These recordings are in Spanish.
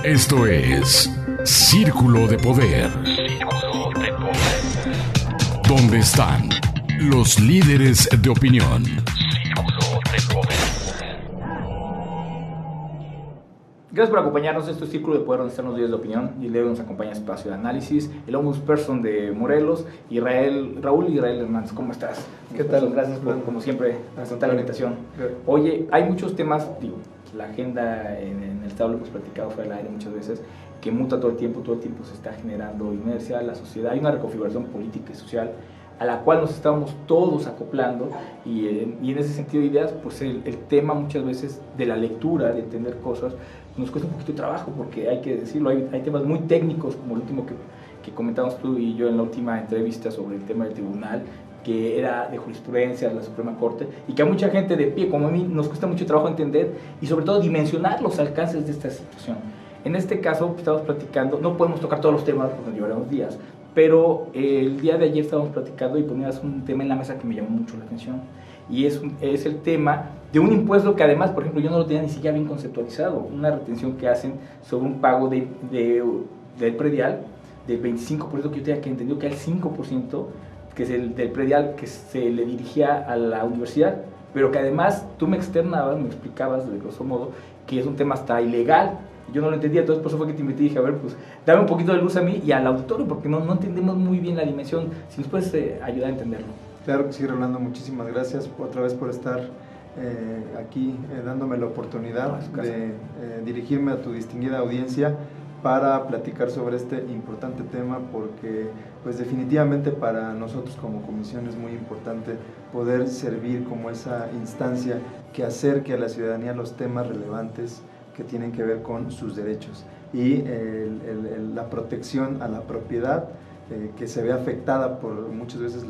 Esto es Círculo de Poder. ¿Dónde están los líderes de opinión? Gracias por acompañarnos en este Círculo de Poder, donde están los líderes de opinión. Y luego nos acompaña Espacio de Análisis, el ombudsperson de Morelos, Raúl Israel Hernández. ¿Cómo estás? ¿Qué tal? Gracias por, como siempre, aceptar la invitación. Oye, hay muchos temas, la agenda en el Estado lo hemos platicado fuera del aire muchas veces, que muta todo el tiempo se está generando inercia, la sociedad, hay una reconfiguración política y social a la cual nos estamos todos acoplando, y en ese sentido de ideas, pues el tema muchas veces de la lectura, de entender cosas, nos cuesta un poquito de trabajo, porque hay que decirlo, hay temas muy técnicos, como el último que comentamos tú y yo en la última entrevista sobre el tema del tribunal, que era de jurisprudencia de la Suprema Corte, y que a mucha gente de pie, como a mí, nos cuesta mucho trabajo entender y sobre todo dimensionar los alcances de esta situación. En este caso, estamos platicando, no podemos tocar todos los temas porque nos llevaremos días, pero el día de ayer estábamos platicando y ponías un tema en la mesa que me llamó mucho la atención, y es el tema de un impuesto que además, por ejemplo, yo no lo tenía ni siquiera bien conceptualizado, una retención que hacen sobre un pago del predial del 25%, que yo tenía que entendido que era el 5%, que es el del predial que se le dirigía a la universidad, pero que además tú me explicabas de grosso modo que es un tema hasta ilegal. Yo no lo entendía, entonces por eso fue que te invité y dije, a ver, pues dame un poquito de luz a mí y al auditorio, porque no entendemos muy bien la dimensión. Si nos puedes ayudar a entenderlo. Claro que sí, Rolando, muchísimas gracias otra vez por estar aquí dándome la oportunidad de dirigirme a tu distinguida audiencia para platicar sobre este importante tema, porque pues definitivamente para nosotros como comisión es muy importante poder servir como esa instancia que acerque a la ciudadanía los temas relevantes que tienen que ver con sus derechos y la protección a la propiedad que se ve afectada por muchas veces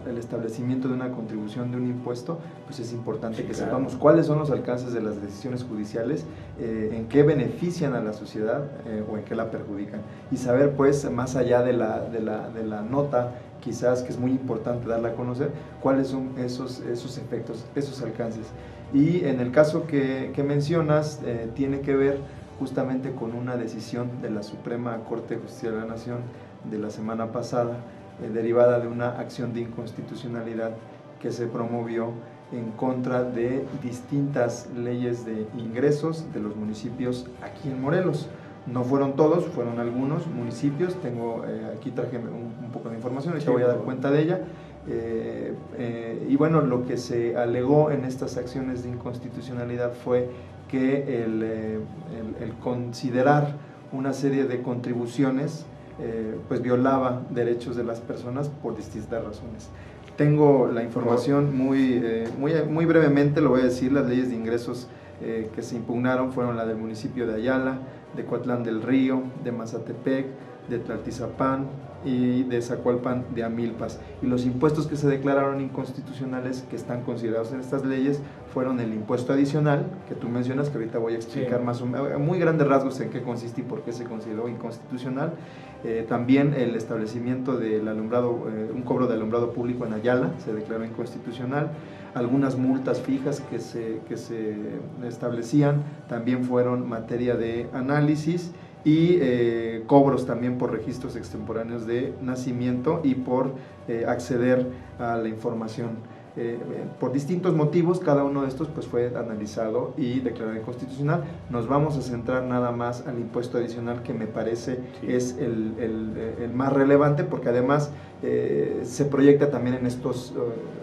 el establecimiento de una contribución, de un impuesto. Pues es importante que sepamos cuáles son los alcances de las decisiones judiciales, en qué benefician a la sociedad o en qué la perjudican, y saber pues más allá de la nota, quizás que es muy importante darla a conocer, cuáles son esos efectos, esos alcances. Y en el caso que mencionas, tiene que ver justamente con una decisión de la Suprema Corte de Justicia de la Nación de la semana pasada, derivada de una acción de inconstitucionalidad que se promovió en contra de distintas leyes de ingresos de los municipios aquí en Morelos. No fueron todos, fueron algunos municipios. Aquí traje un poco de información, ahorita voy a dar cuenta de ella. Y bueno, lo que se alegó en estas acciones de inconstitucionalidad fue que el considerar una serie de contribuciones pues violaba derechos de las personas por distintas razones. Tengo la información muy brevemente, lo voy a decir. Las leyes de ingresos que se impugnaron fueron la del municipio de Ayala, de Coatlán del Río, de Mazatepec, de Tlaltizapán y de Zacualpan de Amilpas. Y los impuestos que se declararon inconstitucionales, que están considerados en estas leyes, fueron el impuesto adicional, que tú mencionas, que ahorita voy a explicar más o menos, muy grandes rasgos en qué consiste y por qué se consideró inconstitucional. También el establecimiento del alumbrado, un cobro de alumbrado público en Ayala, se declaró inconstitucional. Algunas multas fijas que se establecían también fueron materia de análisis, y cobros también por registros extemporáneos de nacimiento y por acceder a la información. Por distintos motivos, cada uno de estos pues fue analizado y declarado inconstitucional. Nos vamos a centrar nada más al impuesto adicional, que me parece es el más relevante, porque además se proyecta también en estos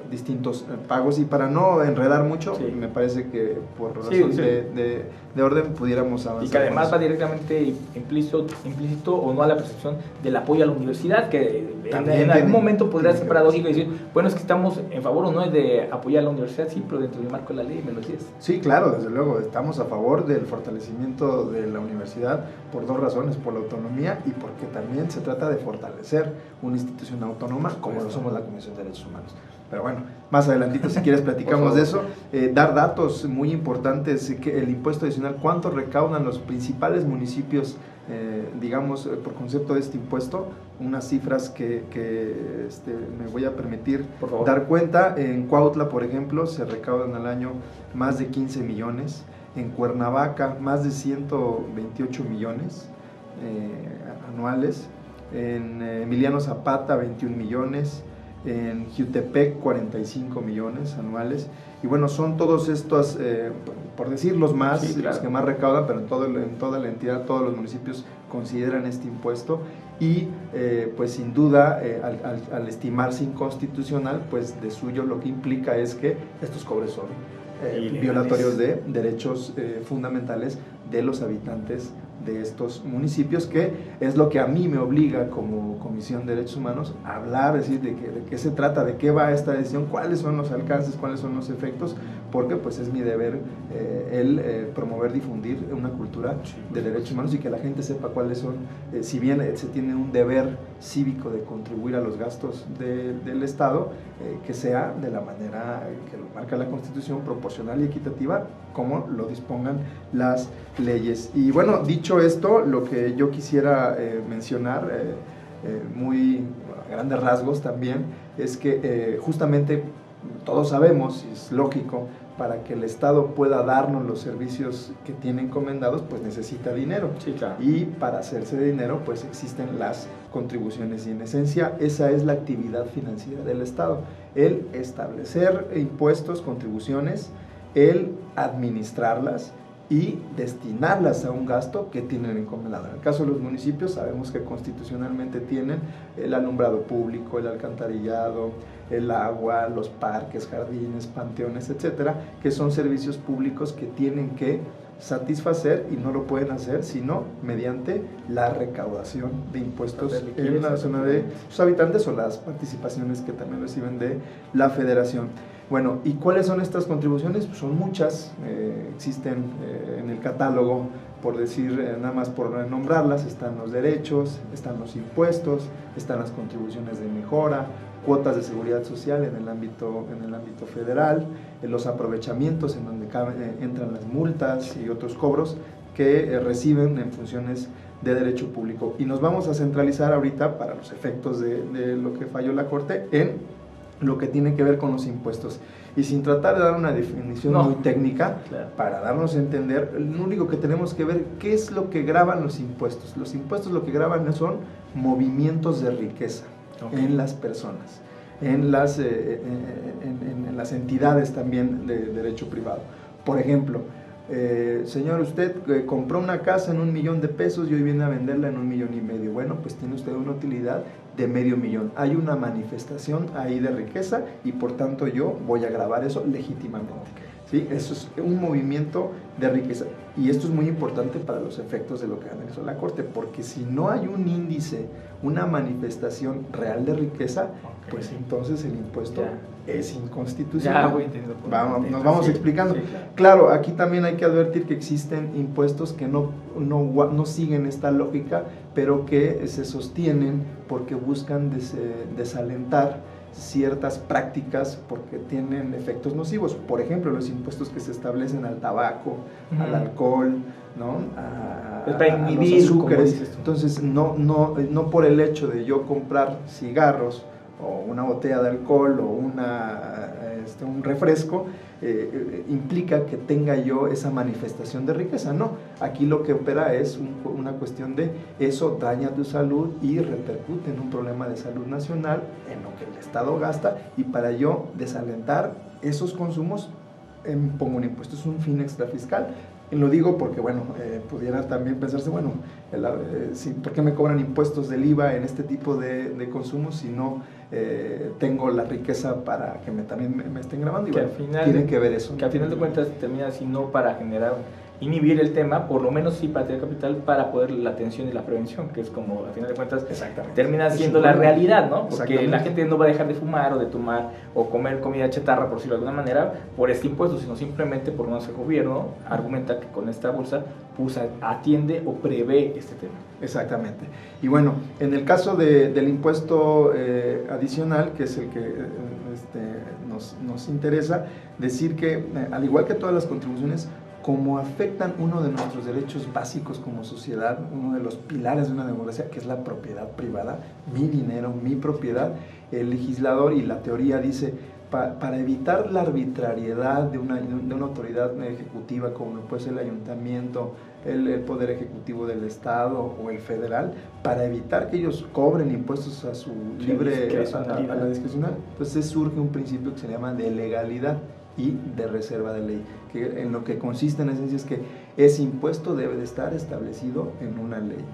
distintos pagos, y para no enredar mucho, me parece que por razón de orden pudiéramos avanzar. Y que además va directamente implícito o no a la percepción del apoyo a la universidad, que en algún momento podría ser paradójico y decir, bueno, es que estamos en favor o no de apoyar a la universidad, sí, pero dentro del marco de la ley, me lo decías. Sí, claro, desde luego, estamos a favor del fortalecimiento de la universidad por dos razones: por la autonomía y porque también se trata de fortalecer una institución autónoma como lo somos la Comisión de Derechos Humanos. Pero bueno, más adelantito si quieres platicamos de eso. Dar datos muy importantes, que el impuesto adicional, cuánto recaudan los principales municipios, digamos, por concepto de este impuesto, unas cifras que me voy a permitir dar cuenta. En Cuautla, por ejemplo, se recaudan al año más de 15 millones. En Cuernavaca, más de 128 millones anuales. En Emiliano Zapata, 21 millones. En Jiutepec, 45 millones anuales. Y bueno, son todos estos, por decir los más, sí, claro, los que más recaudan, pero en toda la entidad, todos los municipios consideran este impuesto. Y pues sin duda, al estimarse inconstitucional, pues de suyo lo que implica es que estos cobros son violatorios de derechos fundamentales de los habitantes de estos municipios, que es lo que a mí me obliga como Comisión de Derechos Humanos a hablar, decir de qué se trata, de qué va esta decisión, cuáles son los alcances, cuáles son los efectos, porque pues es mi deber promover, difundir una cultura de derechos humanos y que la gente sepa cuáles son, si bien se tiene un deber cívico de contribuir a los gastos del Estado, que sea de la manera que lo marca la Constitución, proporcional y equitativa, como lo dispongan las leyes. Y bueno, dicho esto, lo que yo quisiera mencionar, muy a grandes rasgos también, es que justamente todos sabemos, y es lógico, para que el Estado pueda darnos los servicios que tiene encomendados, pues necesita dinero. Sí, claro. Y para hacerse de dinero, pues existen las contribuciones. Y en esencia, esa es la actividad financiera del Estado. El establecer impuestos, contribuciones, el administrarlas y destinarlas a un gasto que tienen encomendado. En el caso de los municipios, sabemos que constitucionalmente tienen el alumbrado público, el alcantarillado, el agua, los parques, jardines, panteones, etcétera, que son servicios públicos que tienen que satisfacer y no lo pueden hacer sino mediante la recaudación de impuestos en la zona de sus habitantes o las participaciones que también reciben de la federación. Bueno, ¿y cuáles son estas contribuciones? Pues son muchas, existen en el catálogo, por decir, nada más por nombrarlas, están los derechos, están los impuestos, están las contribuciones de mejora, cuotas de seguridad social en el ámbito federal, los aprovechamientos en donde entran las multas y otros cobros que reciben en funciones de derecho público. Y nos vamos a centralizar ahorita, para los efectos de lo que falló la Corte, en lo que tiene que ver con los impuestos. Y sin tratar de dar una definición muy técnica, claro, para darnos a entender, lo único que tenemos que ver, ¿qué es lo que graban los impuestos? Los impuestos lo que graban son movimientos de riqueza en las personas, en las entidades también de derecho privado. Por ejemplo, señor, usted compró una casa en 1 millón de pesos y hoy viene a venderla en 1,5 millones. Bueno, pues tiene usted una utilidad de medio millón. Hay una manifestación ahí de riqueza y por tanto yo voy a gravar eso legítimamente. ¿Sí? Eso es un movimiento de riqueza. Y esto es muy importante para los efectos de lo que analizó la Corte, porque si no hay un índice, una manifestación real de riqueza, pues entonces el impuesto es inconstitucional. Nos vamos explicando. Sí, claro, aquí también hay que advertir que existen impuestos que no siguen esta lógica, pero que se sostienen porque buscan desalentar ciertas prácticas porque tienen efectos nocivos. Por ejemplo, los impuestos que se establecen al tabaco, al alcohol, ¿no? a los azúcares. Entonces, no por el hecho de yo comprar cigarros o una botella de alcohol o un refresco, implica que tenga yo esa manifestación de riqueza. No, aquí lo que opera es una cuestión de eso daña tu salud y repercute en un problema de salud nacional, en lo que el Estado gasta, y para yo desalentar esos consumos pongo un impuesto. Es un fin extrafiscal. Y lo digo porque, bueno, pudiera también pensarse, bueno, ¿por qué me cobran impuestos del IVA en este tipo de consumos si no tengo la riqueza para que también me estén grabando? Y que bueno, al final, tienen que ver eso. Que al final de cuentas termina así, no para generar, inhibir el tema, por lo menos sí para tener capital, para poder la atención y la prevención, que es como al final de cuentas termina siendo la realidad, ¿no? Porque la gente no va a dejar de fumar o de tomar o comer comida chatarra, por decirlo de alguna manera, por este impuesto, sino simplemente por no ser gobierno argumenta que con esta bolsa atiende o prevé este tema. Exactamente. Y bueno, en el caso del impuesto adicional, que es el que nos interesa, decir que al igual que todas las contribuciones, como afectan uno de nuestros derechos básicos como sociedad, uno de los pilares de una democracia, que es la propiedad privada, mi dinero, mi propiedad, el legislador y la teoría dice, para evitar la arbitrariedad de una autoridad ejecutiva como puede ser el ayuntamiento, el poder ejecutivo del estado o el federal, para evitar que ellos cobren impuestos a su a la discrecional, entonces surge un principio que se llama de legalidad y de reserva de ley, que en lo que consiste en esencia es que ese impuesto debe de estar establecido en una ley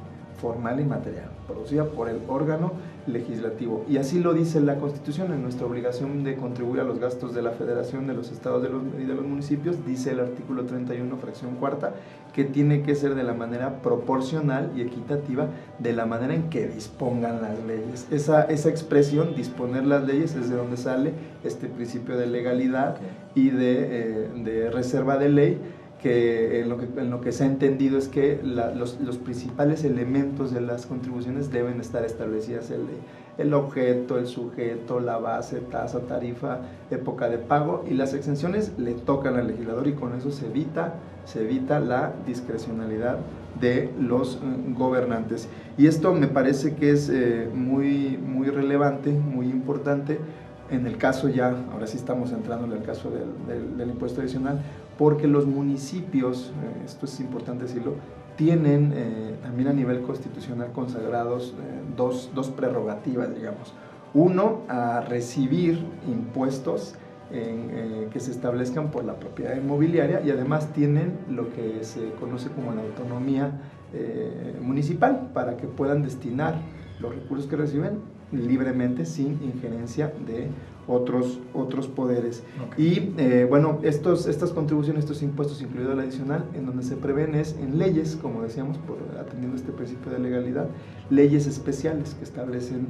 formal y material, producida por el órgano legislativo. Y así lo dice la Constitución, en nuestra obligación de contribuir a los gastos de la Federación, de los estados y de los municipios, dice el artículo 31, fracción cuarta, que tiene que ser de la manera proporcional y equitativa, de la manera en que dispongan las leyes. Esa expresión, disponer las leyes, es de donde sale este principio de legalidad y de reserva de ley, que en lo que se ha entendido es que los principales elementos de las contribuciones deben estar establecidas en ley. El objeto, el sujeto, la base, tasa, tarifa, época de pago, y las exenciones le tocan al legislador, y con eso se evita la discrecionalidad de los gobernantes. Y esto me parece que es muy relevante, muy importante en el caso ya, ahora sí estamos entrando en el caso del impuesto adicional, porque los municipios, esto es importante decirlo, tienen también a nivel constitucional consagrados dos prerrogativas, digamos. Uno, a recibir impuestos que se establezcan por la propiedad inmobiliaria, y además tienen lo que se conoce como la autonomía municipal, para que puedan destinar los recursos que reciben libremente, sin injerencia de otros poderes. Okay. Y bueno, estas contribuciones, estos impuestos, incluido el adicional, en donde se prevén es en leyes, como decíamos, atendiendo este principio de legalidad, leyes especiales que establecen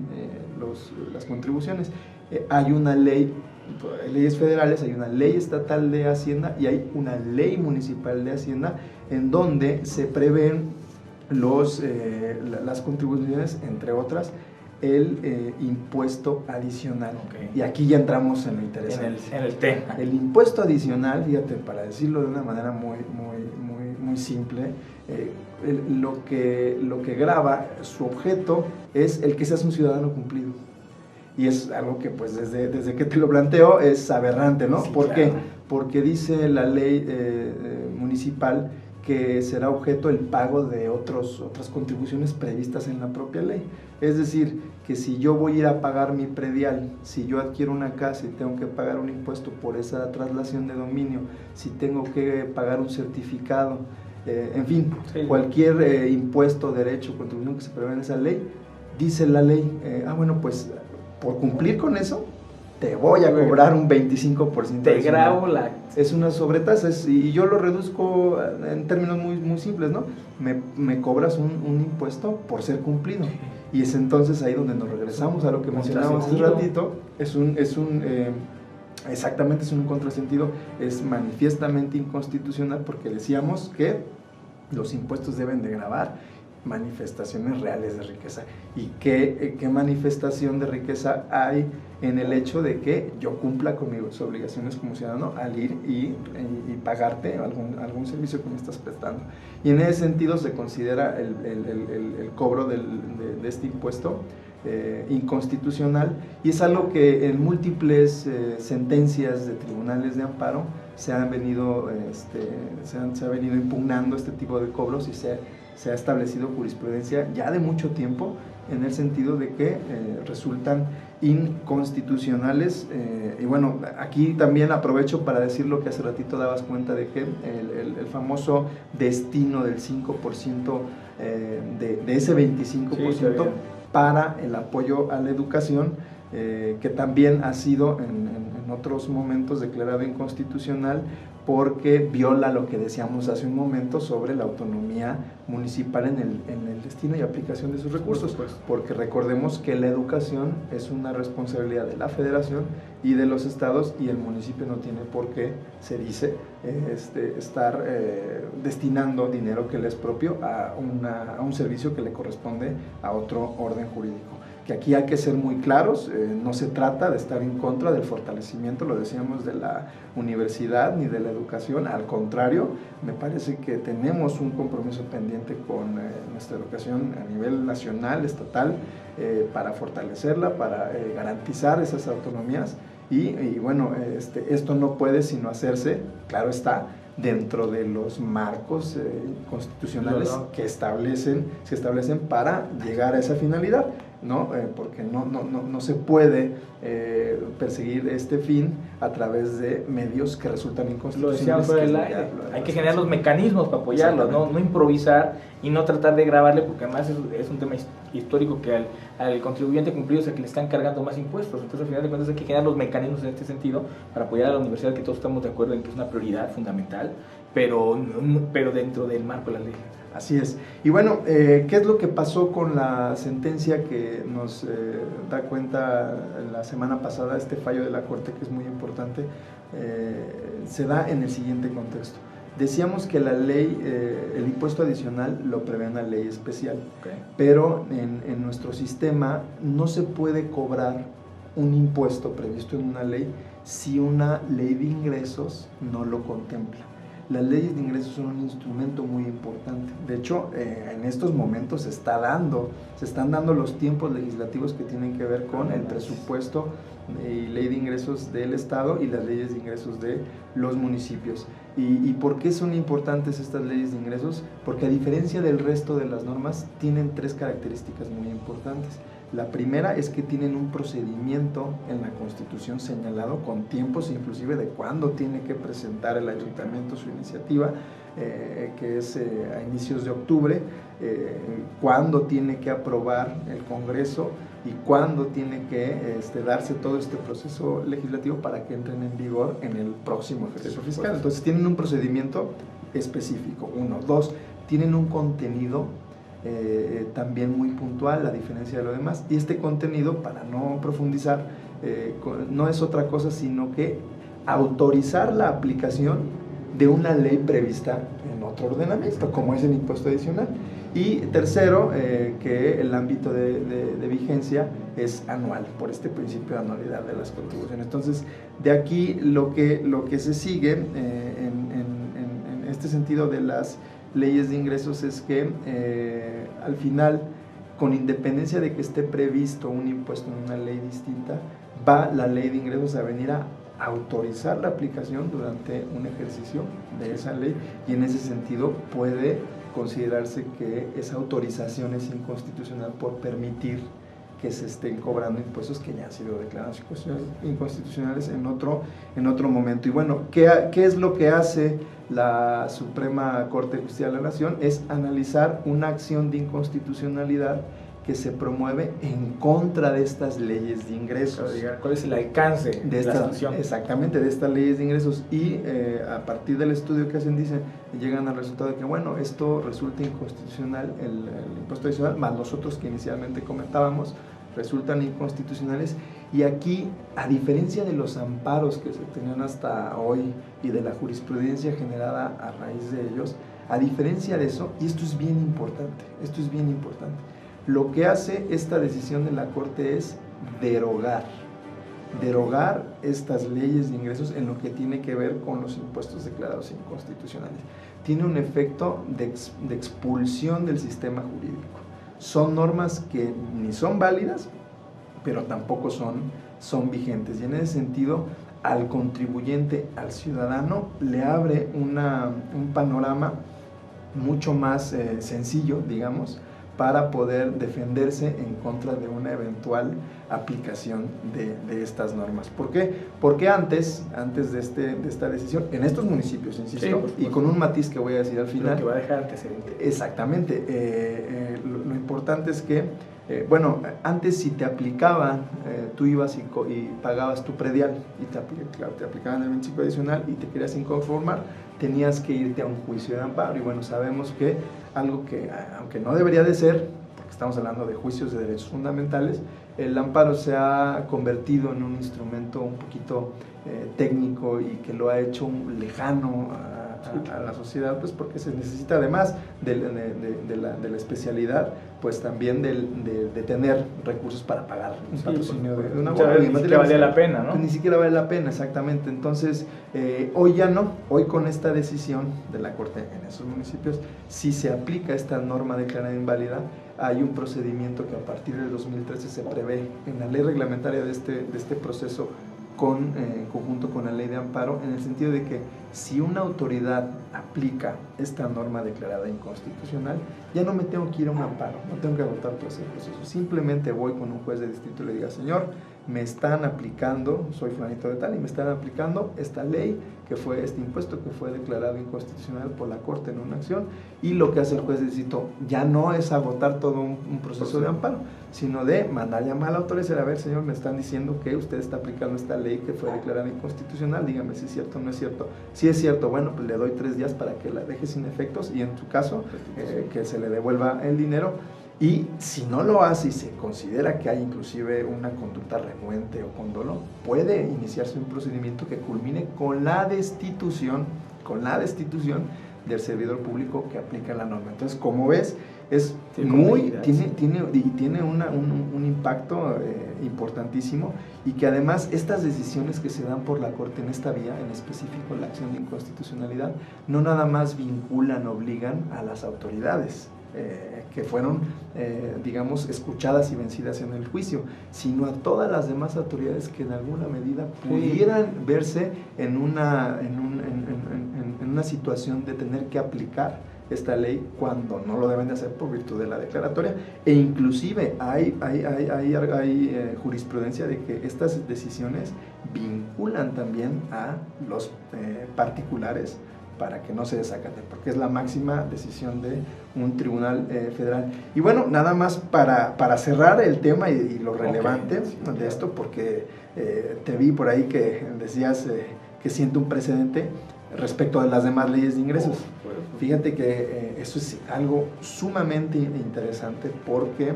las contribuciones. Hay una ley, leyes federales, hay una ley estatal de Hacienda y hay una ley municipal de Hacienda, en donde se prevén las contribuciones, entre otras, el impuesto adicional. Okay. Y aquí ya entramos en lo interesante. En el tema. El impuesto adicional, fíjate, para decirlo de una manera muy simple, lo que grava, su objeto, es el que seas un ciudadano cumplido. Y es algo que, pues, desde que te lo planteo, es aberrante, ¿no? Sí, ¿por qué? Porque dice la ley municipal que será objeto el pago de otras contribuciones previstas en la propia ley. Es decir, que si yo voy a ir a pagar mi predial, si yo adquiero una casa y tengo que pagar un impuesto por esa traslación de dominio, si tengo que pagar un certificado, en fin, sí, cualquier impuesto, derecho, contribución que se prevé en esa ley, dice la ley, bueno, pues por cumplir con eso, te voy a cobrar un 25%. Te grabo la... Es una sobretasa, y yo lo reduzco en términos muy simples, ¿no? Me cobras un impuesto por ser cumplido. Y es entonces ahí donde nos regresamos a lo que mencionábamos hace ratito. Exactamente, es un contrasentido, es manifiestamente inconstitucional, porque decíamos que los impuestos deben de gravar manifestaciones reales de riqueza. ¿Y qué manifestación de riqueza hay en el hecho de que yo cumpla con mis obligaciones como ciudadano al ir y pagarte algún servicio que me estás prestando? Y en ese sentido se considera el cobro de este impuesto inconstitucional, y es algo que en múltiples sentencias de tribunales de amparo se ha venido impugnando este tipo de cobros, y se ha establecido jurisprudencia ya de mucho tiempo en el sentido de que resultan inconstitucionales. Y bueno, aquí también aprovecho para decir lo que hace ratito dabas cuenta de que el famoso destino del 5% de ese 25% sí, para el apoyo a la educación, que también ha sido en otros momentos declarado inconstitucional, porque viola lo que decíamos hace un momento sobre la autonomía municipal en el destino y aplicación de sus recursos, porque recordemos que la educación es una responsabilidad de la Federación y de los estados, y el municipio no tiene por qué, se dice, estar destinando dinero que le es propio a un servicio que le corresponde a otro orden jurídico. Que aquí hay que ser muy claros, no se trata de estar en contra del fortalecimiento, lo decíamos, de la universidad ni de la educación. Al contrario, me parece que tenemos un compromiso pendiente con nuestra educación a nivel nacional, estatal, para fortalecerla, para garantizar esas autonomías, Y bueno, esto no puede sino hacerse, claro está, dentro de los marcos constitucionales que se establecen para llegar a esa finalidad, ¿no? Porque no se puede perseguir este fin a través de medios que resultan inconstitucionales. Lo decíamos fuera del aire. Hay que generar los mecanismos para apoyarlo, no improvisar y no tratar de grabarle, porque además es un tema histórico que al contribuyente cumplido es el que le están cargando más impuestos. Entonces, al final de cuentas, hay que generar los mecanismos en este sentido para apoyar a la universidad, que todos estamos de acuerdo en que es una prioridad fundamental, pero dentro del marco de la ley. Así es. Y bueno, ¿qué es lo que pasó con la sentencia que nos da cuenta la semana pasada, este fallo de la Corte, que es muy importante? Se da en el siguiente contexto. Decíamos que la ley, el impuesto adicional lo prevé una ley especial, pero en nuestro sistema no se puede cobrar un impuesto previsto en una ley si una ley de ingresos no lo contempla. Las leyes de ingresos son un instrumento muy importante. De hecho, en estos momentos se están dando los tiempos legislativos que tienen que ver con el presupuesto y ley de ingresos del Estado y las leyes de ingresos de los municipios. ¿Y por qué son importantes estas leyes de ingresos? Porque a diferencia del resto de las normas, tienen 3 características muy importantes. La primera es que tienen un procedimiento en la Constitución señalado con tiempos inclusive de cuándo tiene que presentar el ayuntamiento su iniciativa, que es a inicios de octubre, cuándo tiene que aprobar el Congreso y cuándo tiene que darse todo este proceso legislativo para que entren en vigor en el próximo ejercicio fiscal. Entonces tienen un procedimiento específico, 1. 2, tienen un contenido también muy puntual, a diferencia de lo demás, y este contenido, para no profundizar, no es otra cosa sino que autorizar la aplicación de una ley prevista en otro ordenamiento, como es el impuesto adicional. Y tercero, que el ámbito de vigencia es anual, por este principio de anualidad de las contribuciones. Entonces, de aquí lo que se sigue en este sentido de las leyes de ingresos es que al final, con independencia de que esté previsto un impuesto en una ley distinta, va la ley de ingresos a venir a autorizar la aplicación durante un ejercicio de esa ley, y en ese sentido puede considerarse que esa autorización es inconstitucional por permitir que se estén cobrando impuestos que ya han sido declarados inconstitucionales en otro momento. Y bueno, ¿qué es lo que hace la Suprema Corte de Justicia de la Nación? Es analizar una acción de inconstitucionalidad que se promueve en contra de estas leyes de ingresos. ¿Cuál es el alcance de la sanción? Exactamente, de estas leyes de ingresos, y a partir del estudio que hacen, llegan al resultado de que, bueno, esto resulta inconstitucional, el impuesto adicional, más los otros que inicialmente comentábamos, resultan inconstitucionales. Y aquí, a diferencia de los amparos que se tenían hasta hoy y de la jurisprudencia generada a raíz de ellos, a diferencia de eso, y esto es bien importante, lo que hace esta decisión de la Corte es derogar estas leyes de ingresos en lo que tiene que ver con los impuestos declarados inconstitucionales. Tiene un efecto de expulsión del sistema jurídico. Son normas que ni son válidas, pero tampoco son vigentes. Y en ese sentido, al contribuyente, al ciudadano, le abre un panorama mucho más sencillo, digamos, para poder defenderse en contra de una eventual aplicación de estas normas. ¿Por qué? Porque antes de esta decisión, en estos municipios, insisto, y con un matiz que voy a decir al final, lo que va a dejar antecedente. Exactamente. Lo importante es que, bueno, antes si te aplicaban, tú ibas y pagabas tu predial y te aplicaban el 25 adicional y te querías inconformar, tenías que irte a un juicio de amparo. Y bueno, sabemos que algo que, aunque no debería de ser, porque estamos hablando de juicios de derechos fundamentales, el amparo se ha convertido en un instrumento un poquito técnico y que lo ha hecho lejano a la sociedad, pues porque se necesita, además de la especialidad, pues también de tener recursos para pagar un patrocinio de una boda. Ni siquiera vale la pena, ¿no? Ni siquiera vale la pena, exactamente. Entonces, hoy ya no, hoy con esta decisión de la Corte en esos municipios, si se aplica esta norma declarada inválida, hay un procedimiento que a partir del 2013 se prevé en la ley reglamentaria de este proceso conjunto con la ley de amparo, en el sentido de que si una autoridad aplica esta norma declarada inconstitucional, ya no me tengo que ir a un amparo, no tengo que agotar todo ese proceso, simplemente voy con un juez de distrito y le diga: señor, me están aplicando, soy fulanito de tal, y me están aplicando esta ley, que fue este impuesto que fue declarado inconstitucional por la Corte en una acción, y lo que hace el juez de distrito ya no es agotar todo un proceso de amparo, sino de mandar llamar a la autoridad y decir: a ver, señor, me están diciendo que usted está aplicando esta ley que fue declarada inconstitucional, dígame si es cierto o no es cierto. Si es cierto, bueno, pues le doy 3 días para que la deje sin efectos, y en su caso, que se le devuelva el dinero. Y si no lo hace y se considera que hay inclusive una conducta renuente o con dolo, puede iniciarse un procedimiento que culmine con la destitución del servidor público que aplica la norma. Entonces, como ves, es tiene un impacto importantísimo, y que además estas decisiones que se dan por la Corte en esta vía, en específico la acción de inconstitucionalidad, no nada más vinculan, obligan a las autoridades que fueron, digamos, escuchadas y vencidas en el juicio, sino a todas las demás autoridades que en alguna medida pudieran verse en una situación de tener que aplicar esta ley cuando no lo deben de hacer por virtud de la declaratoria. E inclusive hay jurisprudencia de que estas decisiones vinculan también a los particulares para que no se desacaten, porque es la máxima decisión de un tribunal federal. Y bueno, nada más para cerrar el tema y lo relevante de esto, porque te vi por ahí que decías que siente un precedente respecto a las demás leyes de ingresos. Fíjate que eso es algo sumamente interesante, porque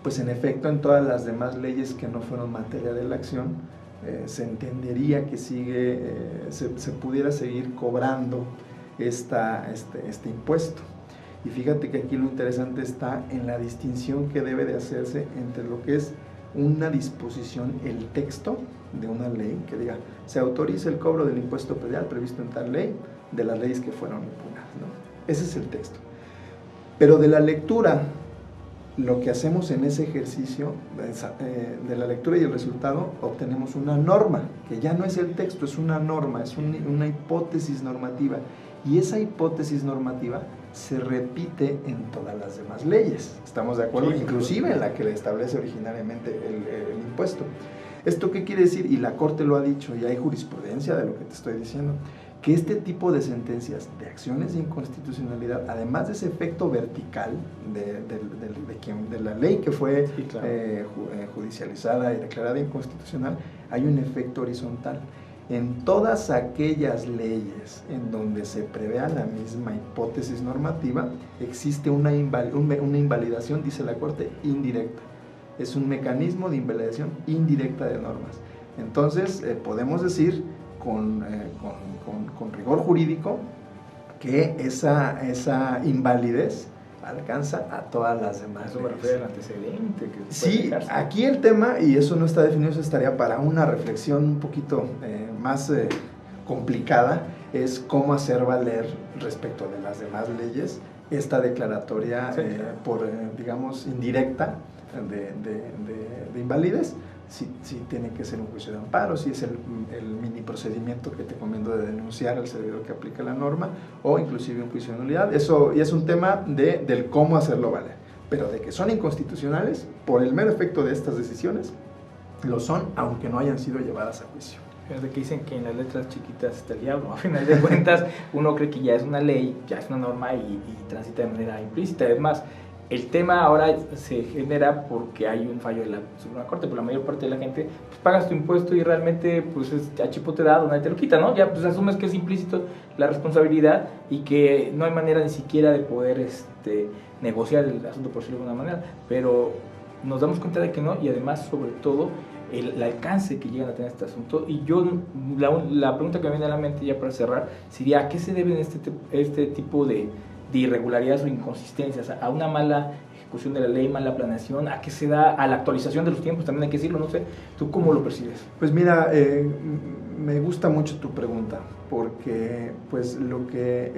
pues en efecto en todas las demás leyes que no fueron materia de la acción, se entendería que se pudiera seguir cobrando este impuesto. Y fíjate que aquí lo interesante está en la distinción que debe de hacerse entre lo que es una disposición, el texto de una ley, que diga: se autoriza el cobro del impuesto predial previsto en tal ley, de las leyes que fueron impugnadas, ¿no? Ese es el texto. Pero de la lectura, lo que hacemos en ese ejercicio de la lectura y el resultado, obtenemos una norma, que ya no es el texto, es una norma, es una hipótesis normativa, y esa hipótesis normativa se repite en todas las demás leyes. ¿Estamos de acuerdo? Sí, inclusive en la que le establece originariamente el impuesto. ¿Esto qué quiere decir? Y la Corte lo ha dicho, y hay jurisprudencia de lo que te estoy diciendo, que este tipo de sentencias de acciones de inconstitucionalidad, además de ese efecto vertical de la ley que fue judicializada y declarada inconstitucional, hay un efecto horizontal. En todas aquellas leyes en donde se prevea la misma hipótesis normativa, existe una invalidación, dice la Corte, indirecta. Es un mecanismo de invalidación indirecta de normas. Entonces, podemos decir con rigor jurídico que esa invalidez alcanza a todas las demás. Eso me refiere al antecedente. Sí, aquí el tema, y eso no está definido, eso estaría para una reflexión un poquito más complicada, es cómo hacer valer respecto de las demás leyes esta declaratoria digamos, indirecta de invalidez. Si tiene que ser un juicio de amparo, si es el mini procedimiento que te recomiendo de denunciar al servidor que aplica la norma, o inclusive un juicio de nulidad. Eso ya es un tema del cómo hacerlo valer, pero de que son inconstitucionales por el mero efecto de estas decisiones, lo son, aunque no hayan sido llevadas a juicio. Fíjate que dicen que en las letras chiquitas está el diablo. A final de cuentas, uno cree que ya es una ley, ya es una norma y transita de manera implícita. Además, el tema ahora se genera porque hay un fallo de la Suprema Corte, por la mayor parte de la gente pues, pagas tu impuesto y realmente pues es a chipote dado, nadie te lo quita, ¿no? Ya pues asumes que es implícito la responsabilidad y que no hay manera ni siquiera de poder negociar el asunto, por decirlo de alguna manera, pero nos damos cuenta de que no, y además sobre todo el alcance que llegan a tener este asunto. Y yo, la pregunta que me viene a la mente ya para cerrar sería: ¿a qué se deben este tipo de irregularidades o inconsistencias? ¿A una mala ejecución de la ley, mala planeación? ¿A qué se da? ¿A la actualización de los tiempos? También hay que decirlo, no sé. ¿Tú cómo lo percibes? Pues mira, me gusta mucho tu pregunta, porque pues lo que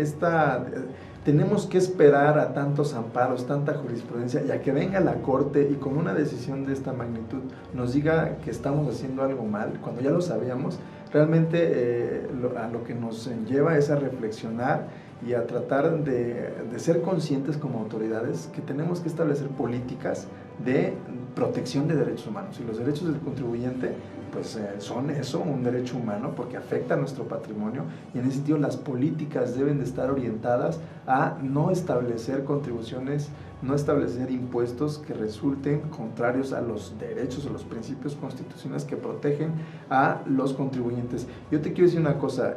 tenemos que esperar a tantos amparos, tanta jurisprudencia, y a que venga la Corte y con una decisión de esta magnitud nos diga que estamos haciendo algo mal, cuando ya lo sabíamos. Realmente a lo que nos lleva es a reflexionar y a tratar de ser conscientes como autoridades que tenemos que establecer políticas de protección de derechos humanos, y los derechos del contribuyente pues son eso, un derecho humano, porque afecta a nuestro patrimonio, y en ese sentido las políticas deben de estar orientadas a no establecer contribuciones, no establecer impuestos que resulten contrarios a los derechos o los principios constitucionales que protegen a los contribuyentes. Yo te quiero decir una cosa,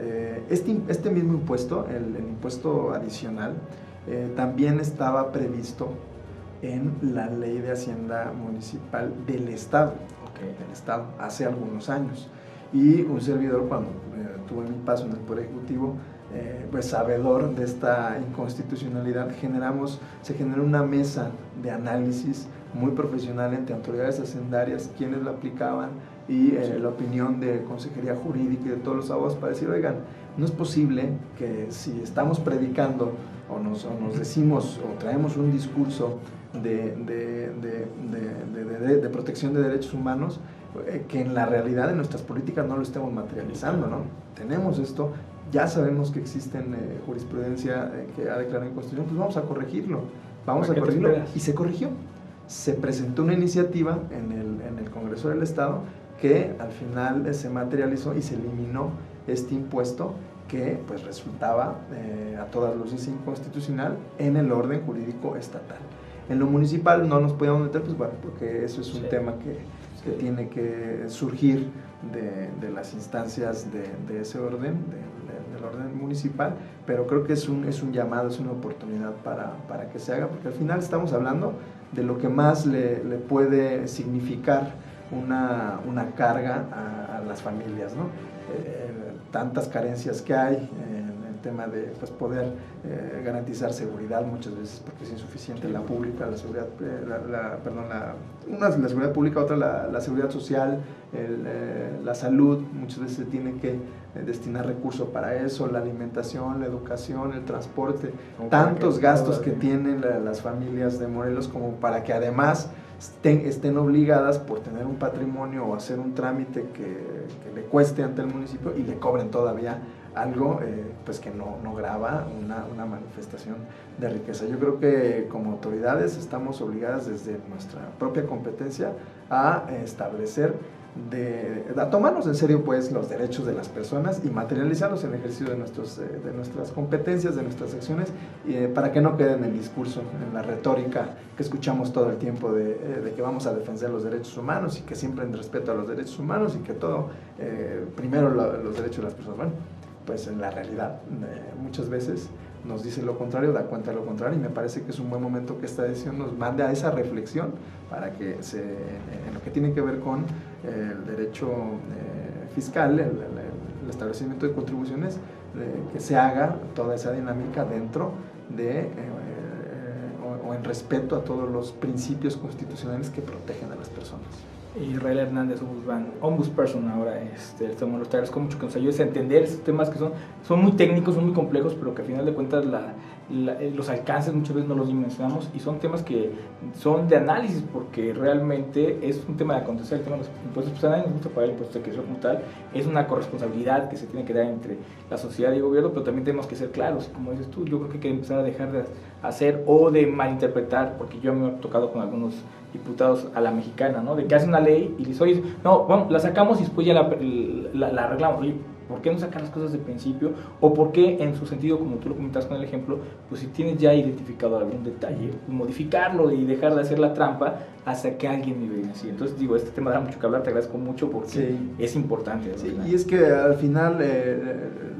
este mismo impuesto, el impuesto adicional, también estaba previsto en la Ley de Hacienda Municipal del Estado, del Estado, hace algunos años. Y un servidor, cuando tuve mi paso en el Poder Ejecutivo, pues sabedor de esta inconstitucionalidad, se generó una mesa de análisis muy profesional entre autoridades hacendarias, quienes la aplicaban, y la opinión de Consejería Jurídica y de todos los abogados, para decir, oigan, no es posible que si estamos predicando o nos decimos o traemos un discurso de protección de derechos humanos, que en la realidad de nuestras políticas no lo estemos materializando, ¿no? Tenemos esto, ya sabemos que existen jurisprudencia que ha declarado inconstitucional, pues vamos a corregirlo, y se corrigió. Se presentó una iniciativa en el Congreso del Estado que al final se materializó y se eliminó este impuesto que pues resultaba a todas luces inconstitucional en el orden jurídico estatal. En lo municipal no nos podíamos meter, pues bueno, porque eso es un tema que tiene que surgir de las instancias de ese orden, del orden municipal, pero creo que es un llamado, es una oportunidad para que se haga, porque al final estamos hablando de lo que más le puede significar una carga a las familias, ¿no? Tantas carencias que hay en el tema de pues, poder garantizar seguridad muchas veces, porque es insuficiente la pública, la seguridad, una es la seguridad pública, otra la seguridad social, la salud, muchas veces se tiene que destinar recursos para eso, la alimentación, la educación, el transporte, tantos gastos que tienen las familias de Morelos como para que además estén obligadas por tener un patrimonio o hacer un trámite que le cueste ante el municipio y le cobren todavía algo pues que no grava una manifestación de riqueza. Yo creo que como autoridades estamos obligadas desde nuestra propia competencia a establecer, a tomarnos en serio pues los derechos de las personas y materializarlos en el ejercicio de nuestras competencias, de nuestras acciones, para que no quede en el discurso, en la retórica que escuchamos todo el tiempo de que vamos a defender los derechos humanos y que siempre en respeto a los derechos humanos y que todo, primero los derechos de las personas. Bueno, pues en la realidad muchas veces nos dice lo contrario, da cuenta de lo contrario, y me parece que es un buen momento que esta decisión nos mande a esa reflexión para que en lo que tiene que ver con el derecho fiscal, el establecimiento de contribuciones, que se haga toda esa dinámica dentro de o en respeto a todos los principios constitucionales que protegen a las personas. Israel Hernández, ombudsperson ahora, te agradezco mucho que nos ayudes a entender estos temas que son muy técnicos, son muy complejos, pero que al final de cuentas los alcances muchas veces no los dimensionamos, y son temas que son de análisis, porque realmente es un tema de acontecer. El tema de los impuestos, pues a nadie nos gusta pagar impuestos de creación como tal, es una corresponsabilidad que se tiene que dar entre la sociedad y el gobierno, pero también tenemos que ser claros, como dices tú. Yo creo que hay que empezar a dejar de hacer o de malinterpretar, porque yo me he tocado con algunos diputados a la mexicana, ¿no? De que hacen una ley y dices, oye, no, vamos, la sacamos y después ya la arreglamos. Oye, ¿por qué no sacar las cosas de principio? O ¿por qué, en su sentido, como tú lo comentas con el ejemplo, pues si tienes ya identificado algún detalle, modificarlo y dejar de hacer la trampa hasta que alguien me vea así? Entonces, digo, este tema da mucho que hablar, te agradezco mucho porque sí, es importante. Sí, y es que al final,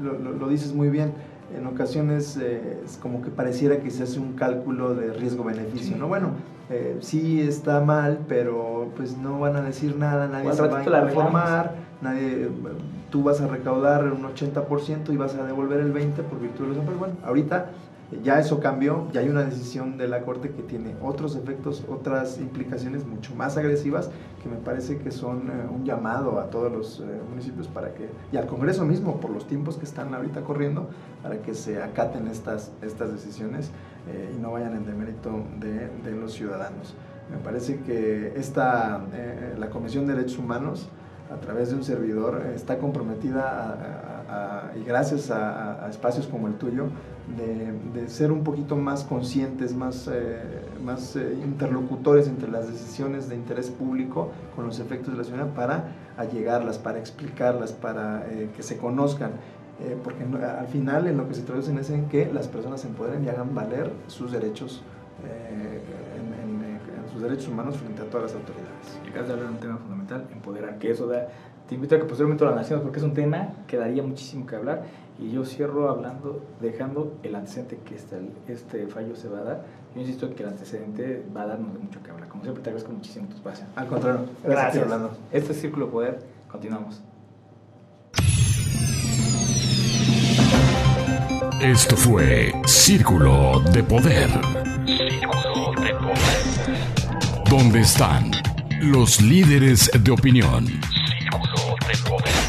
lo dices muy bien, en ocasiones es como que pareciera que se hace un cálculo de riesgo-beneficio, sí, ¿no? Bueno, sí está mal, pero pues no van a decir nada, nadie se va a informar, tú vas a recaudar un 80% y vas a devolver el 20% por virtud de los amparos. Bueno, ahorita Ya eso cambió, ya hay una decisión de la Corte que tiene otros efectos, otras implicaciones mucho más agresivas, que me parece que son un llamado a todos los municipios para que, y al Congreso mismo, por los tiempos que están ahorita corriendo, para que se acaten estas decisiones y no vayan en demérito de los ciudadanos. Me parece que la Comisión de Derechos Humanos, a través de un servidor, está comprometida y gracias a espacios como el tuyo, de ser un poquito más conscientes, más interlocutores entre las decisiones de interés público con los efectos de la ciudadanía, para allegarlas, para explicarlas, para que se conozcan. Porque al final en lo que se traduce es en que las personas se empoderen y hagan valer sus derechos, sus derechos humanos frente a todas las autoridades. Y acabas de hablar de un tema fundamental, empoderar, que eso da. Te invito a que posteriormente lo analicemos, porque es un tema que daría muchísimo que hablar, y yo cierro dejando el antecedente que este fallo se va a dar. Yo insisto que el antecedente va a darnos de mucho que hablar. Como siempre, te agradezco muchísimo tu espacio. Al contrario, gracias. Orlando. Este es Círculo Poder, continuamos. Esto fue Círculo de Poder. Círculo de Poder. ¿Dónde están los líderes de opinión? Círculo de Poder.